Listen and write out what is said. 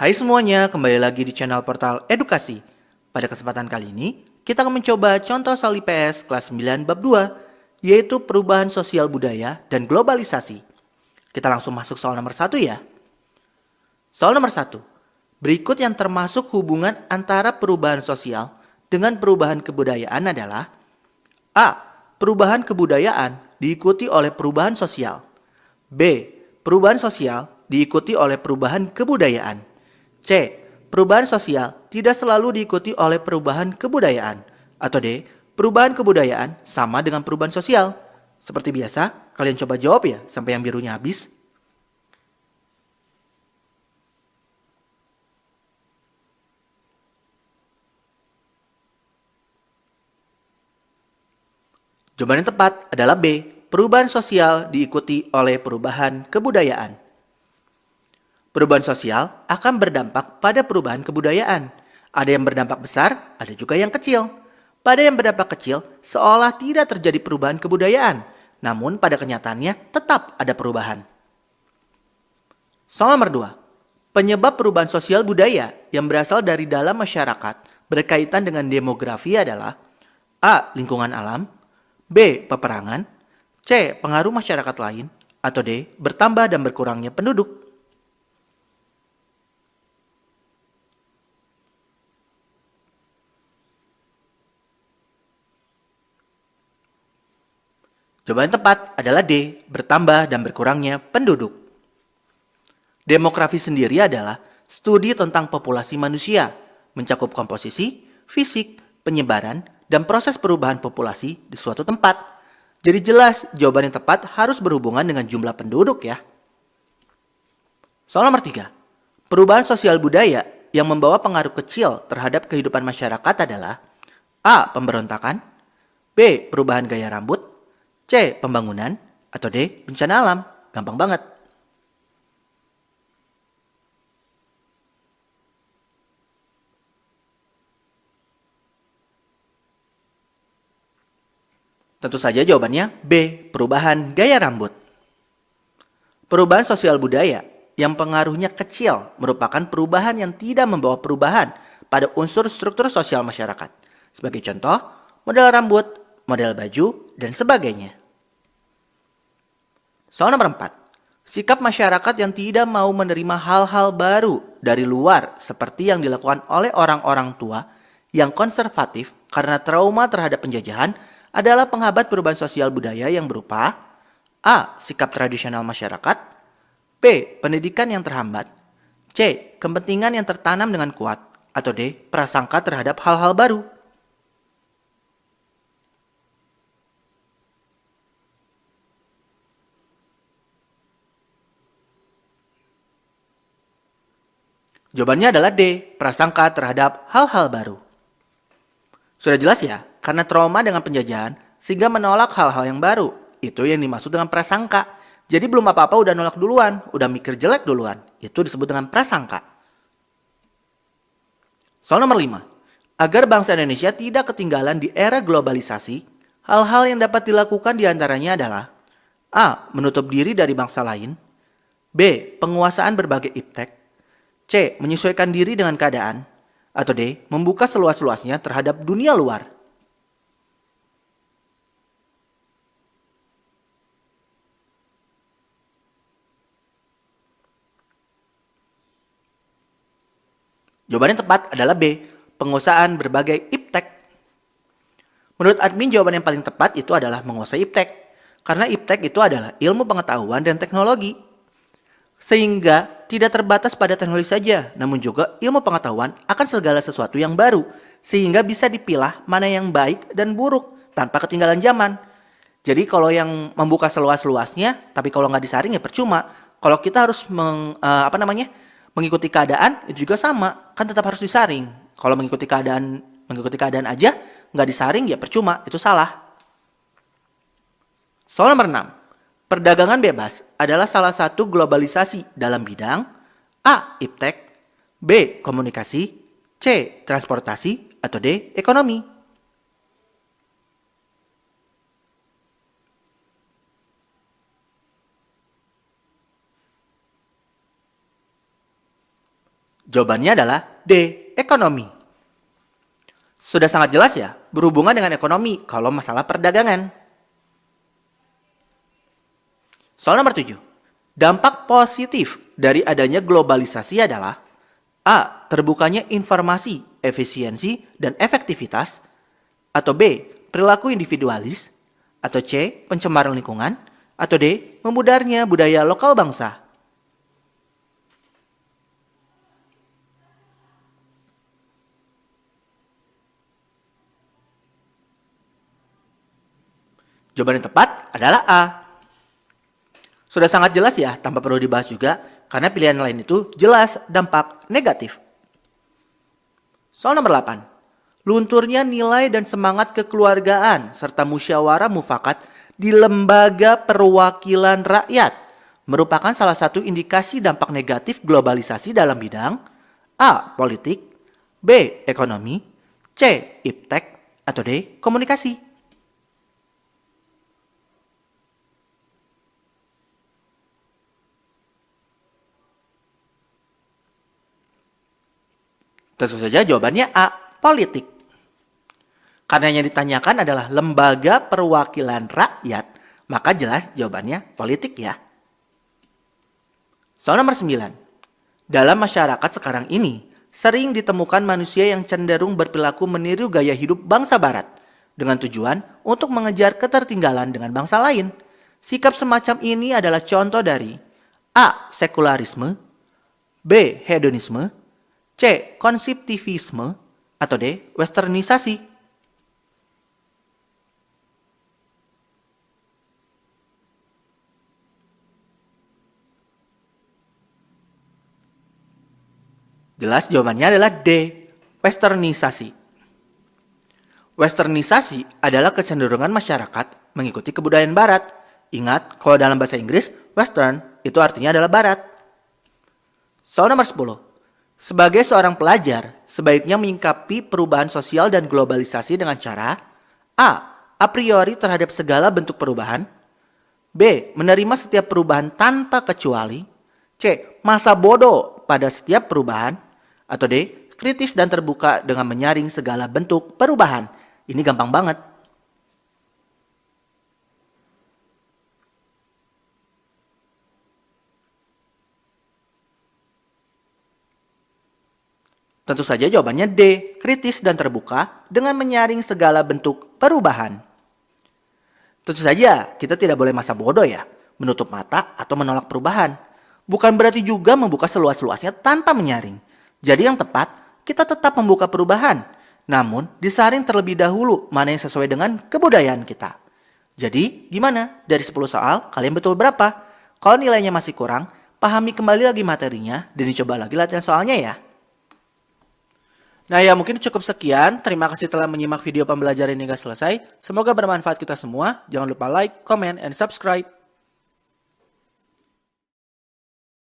Hai semuanya, kembali lagi di channel Portal Edukasi. Pada kesempatan kali ini, kita akan mencoba contoh soal IPS kelas 9 bab 2, yaitu perubahan sosial budaya dan globalisasi. Kita langsung masuk soal nomor 1 ya. Soal nomor 1. Berikut yang termasuk hubungan antara perubahan sosial dengan perubahan kebudayaan adalah A. Perubahan kebudayaan diikuti oleh perubahan sosial. B. Perubahan sosial diikuti oleh perubahan kebudayaan. C. Perubahan sosial tidak selalu diikuti oleh perubahan kebudayaan. Atau D. Perubahan kebudayaan sama dengan perubahan sosial. Seperti biasa, kalian coba jawab ya sampai yang birunya habis. Jawaban yang tepat adalah B. Perubahan sosial diikuti oleh perubahan kebudayaan. Perubahan sosial akan berdampak pada perubahan kebudayaan. Ada yang berdampak besar, ada juga yang kecil. Pada yang berdampak kecil, seolah tidak terjadi perubahan kebudayaan. Namun pada kenyataannya tetap ada perubahan. Soal nomor 2. Penyebab perubahan sosial budaya yang berasal dari dalam masyarakat berkaitan dengan demografi adalah A. Lingkungan alam, B. Peperangan, C. Pengaruh masyarakat lain, atau D. Bertambah dan berkurangnya penduduk. Jawaban yang tepat adalah D. Bertambah dan berkurangnya penduduk. Demografi sendiri adalah studi tentang populasi manusia, mencakup komposisi, fisik, penyebaran, dan proses perubahan populasi di suatu tempat. Jadi jelas jawaban yang tepat harus berhubungan dengan jumlah penduduk ya. Soal nomor 3. Perubahan sosial budaya yang membawa pengaruh kecil terhadap kehidupan masyarakat adalah A. Pemberontakan, B. Perubahan gaya rambut, C. Pembangunan, atau D. Bencana alam. Gampang banget. Tentu saja jawabannya B. Perubahan gaya rambut. Perubahan sosial budaya yang pengaruhnya kecil merupakan perubahan yang tidak membawa perubahan pada unsur struktur sosial masyarakat. Sebagai contoh, model rambut, model baju, dan sebagainya. Soal nomor 4. Sikap masyarakat yang tidak mau menerima hal-hal baru dari luar seperti yang dilakukan oleh orang-orang tua yang konservatif karena trauma terhadap penjajahan adalah penghambat perubahan sosial budaya yang berupa A. Sikap tradisional masyarakat, B. Pendidikan yang terhambat, C. Kepentingan yang tertanam dengan kuat, atau D. Prasangka terhadap hal-hal baru. Jawabannya adalah D. Prasangka terhadap hal-hal baru. Sudah jelas ya, karena trauma dengan penjajahan sehingga menolak hal-hal yang baru. Itu yang dimaksud dengan prasangka. Jadi belum apa-apa udah nolak duluan, udah mikir jelek duluan. Itu disebut dengan prasangka. Soal nomor 5. Agar bangsa Indonesia tidak ketinggalan di era globalisasi, hal-hal yang dapat dilakukan diantaranya adalah A. Menutup diri dari bangsa lain, B. Penguasaan berbagai iptek, C. Menyesuaikan diri dengan keadaan, atau D. Membuka seluas-luasnya terhadap dunia luar. Jawaban yang tepat adalah B. Penguasaan berbagai iptek. Menurut admin jawaban yang paling tepat itu adalah menguasai iptek. Karena iptek itu adalah ilmu pengetahuan dan teknologi. Sehingga tidak terbatas pada teknologi saja, namun juga ilmu pengetahuan akan segala sesuatu yang baru. Sehingga bisa dipilah mana yang baik dan buruk tanpa ketinggalan zaman. Jadi kalau yang membuka seluas-luasnya, tapi kalau nggak disaring ya percuma. Kalau kita harus mengikuti keadaan itu juga sama, kan tetap harus disaring. Kalau mengikuti keadaan aja nggak disaring ya percuma, itu salah. Soal nomor 6. Perdagangan bebas adalah salah satu globalisasi dalam bidang A. Iptek, B. Komunikasi, C. Transportasi, atau D. Ekonomi. Jawabannya adalah D. Ekonomi. Sudah sangat jelas ya, berhubungan dengan ekonomi kalau masalah perdagangan. Soal nomor 7. Dampak positif dari adanya globalisasi adalah A. Terbukanya informasi, efisiensi, dan efektivitas. Atau B. Perilaku individualis. Atau C. Pencemaran lingkungan. Atau D. Memudarnya budaya lokal bangsa. Jawaban yang tepat adalah A. Sudah sangat jelas ya, tanpa perlu dibahas juga, karena pilihan lain itu jelas dampak negatif. Soal nomor 8. Lunturnya nilai dan semangat kekeluargaan serta musyawarah mufakat di lembaga perwakilan rakyat merupakan salah satu indikasi dampak negatif globalisasi dalam bidang A. Politik, B. Ekonomi, C. Iptek, atau D. Komunikasi. Tentu saja jawabannya A. Politik. Karena yang ditanyakan adalah lembaga perwakilan rakyat, maka jelas jawabannya politik ya. Soal nomor 9. Dalam masyarakat sekarang ini, sering ditemukan manusia yang cenderung berperilaku meniru gaya hidup bangsa barat dengan tujuan untuk mengejar ketertinggalan dengan bangsa lain. Sikap semacam ini adalah contoh dari A. Sekularisme, B. Hedonisme, C. Konsumtivisme, atau D. Westernisasi. Jelas jawabannya adalah D. Westernisasi. Westernisasi adalah kecenderungan masyarakat mengikuti kebudayaan barat. Ingat, kalau dalam bahasa Inggris, western itu artinya adalah barat. Soal nomor 10. Sebagai seorang pelajar, sebaiknya menyikapi perubahan sosial dan globalisasi dengan cara A. A priori terhadap segala bentuk perubahan, B. Menerima setiap perubahan tanpa kecuali, C. Masa bodoh pada setiap perubahan, atau D. Kritis dan terbuka dengan menyaring segala bentuk perubahan. Ini gampang banget. Tentu saja jawabannya D. Kritis dan terbuka dengan menyaring segala bentuk perubahan. Tentu saja kita tidak boleh masa bodoh ya, menutup mata atau menolak perubahan. Bukan berarti juga membuka seluas-luasnya tanpa menyaring. Jadi yang tepat, kita tetap membuka perubahan. Namun disaring terlebih dahulu mana yang sesuai dengan kebudayaan kita. Jadi gimana? Dari 10 soal, kalian betul berapa? Kalau nilainya masih kurang, pahami kembali lagi materinya dan dicoba lagi latihan soalnya ya. Nah ya mungkin cukup sekian. Terima kasih telah menyimak video pembelajaran hingga selesai. Semoga bermanfaat kita semua. Jangan lupa like, comment, and subscribe.